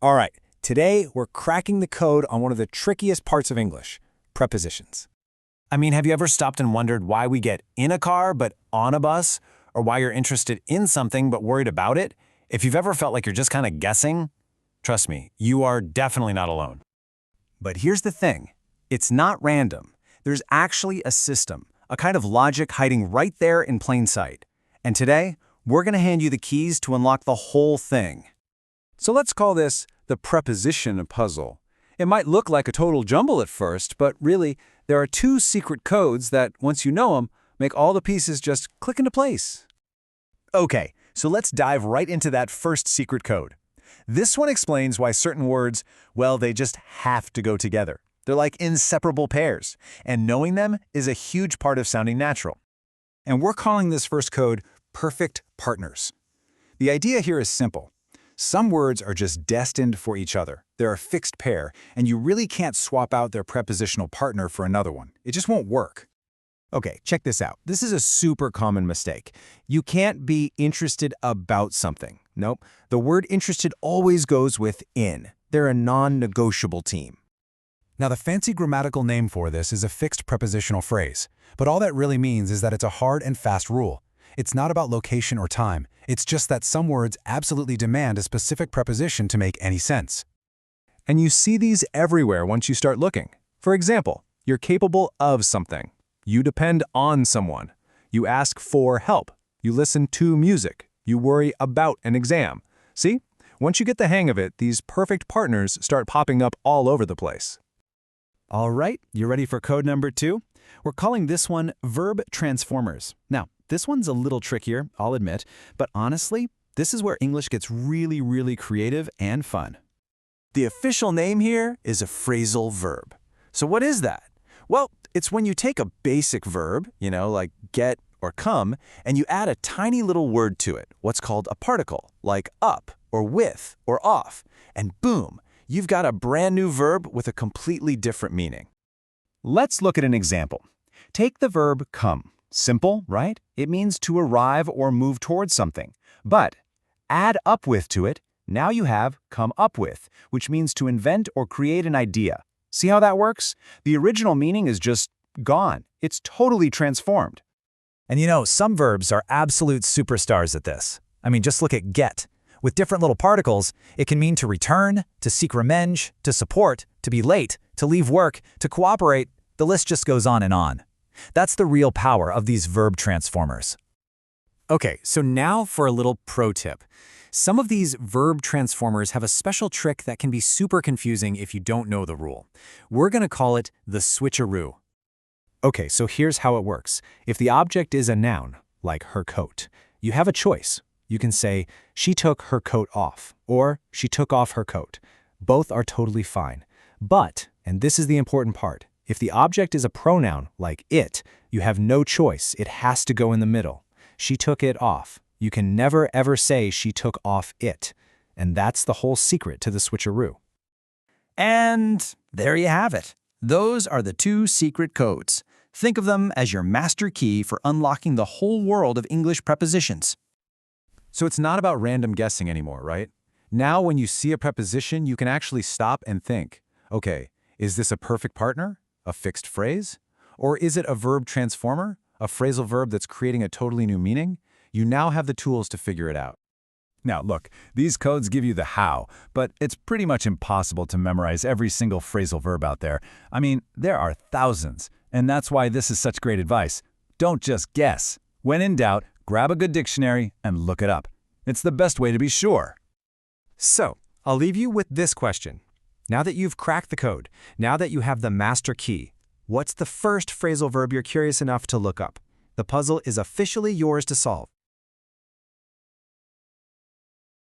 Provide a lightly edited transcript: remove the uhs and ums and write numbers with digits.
All right, today we're cracking the code on one of the trickiest parts of English, prepositions. I mean, have you ever stopped and wondered why we get in a car but on a bus? Or why you're interested in something but worried about it? If you've ever felt like you're just kind of guessing, trust me, you are definitely not alone. But here's the thing, it's not random. There's actually a system, a kind of logic hiding right there in plain sight. And today, we're going to hand you the keys to unlock the whole thing. So let's call this the preposition puzzle. It might look like a total jumble at first, but really, there are two secret codes that, once you know them, make all the pieces just click into place. Okay, so let's dive right into that first secret code. This one explains why certain words, well, they just have to go together. They're like inseparable pairs, and knowing them is a huge part of sounding natural. And we're calling this first code perfect partners. The idea here is simple. Some words are just destined for each other. They're a fixed pair, and you really can't swap out their prepositional partner for another one. It just won't work. Okay, check this out. This is a super common mistake. You can't be interested about something. Nope. The word interested always goes with in. They're a non-negotiable team. Now, the fancy grammatical name for this is a fixed prepositional phrase, but all that really means is that it's a hard and fast rule. It's not about location or time. It's just that some words absolutely demand a specific preposition to make any sense. And you see these everywhere once you start looking. For example, you're capable of something. You depend on someone. You ask for help. You listen to music. You worry about an exam. See? Once you get the hang of it, these perfect partners start popping up all over the place. All right, you ready for code number 2? We're calling this one verb transformers. Now, this one's a little trickier, I'll admit, but honestly, this is where English gets really creative and fun. The official name here is a phrasal verb. So what is that? Well, it's when you take a basic verb, like get or come, and you add a tiny little word to it, what's called a particle, like up or with or off, and boom, you've got a brand new verb with a completely different meaning. Let's look at an example. Take the verb come. Simple, right? It means to arrive or move towards something. But add up with to it, now you have come up with, which means to invent or create an idea. See how that works? The original meaning is just gone. It's totally transformed. And some verbs are absolute superstars at this. I mean, just look at get. With different little particles, it can mean to return, to seek revenge, to support, to be late, to leave work, to cooperate. The list just goes on and on. That's the real power of these verb transformers. Okay, so now for a little pro tip. Some of these verb transformers have a special trick that can be super confusing if you don't know the rule. We're going to call it the switcheroo. Okay, so here's how it works. If the object is a noun, like her coat, you have a choice. You can say, she took her coat off, or she took off her coat. Both are totally fine. But, and this is the important part, if the object is a pronoun, like it, you have no choice. It has to go in the middle. She took it off. You can never ever say she took off it. And that's the whole secret to the switcheroo. And there you have it. Those are the two secret codes. Think of them as your master key for unlocking the whole world of English prepositions. So it's not about random guessing anymore, right? Now when you see a preposition, you can actually stop and think, okay, is this a perfect partner? A fixed phrase? Or is it a verb transformer? A phrasal verb that's creating a totally new meaning? You now have the tools to figure it out. Now look, these codes give you the how, but it's pretty much impossible to memorize every single phrasal verb out there. I mean, there are thousands, and that's why this is such great advice. Don't just guess. When in doubt, grab a good dictionary and look it up. It's the best way to be sure. So, I'll leave you with this question. Now that you've cracked the code, now that you have the master key, what's the first phrasal verb you're curious enough to look up? The puzzle is officially yours to solve.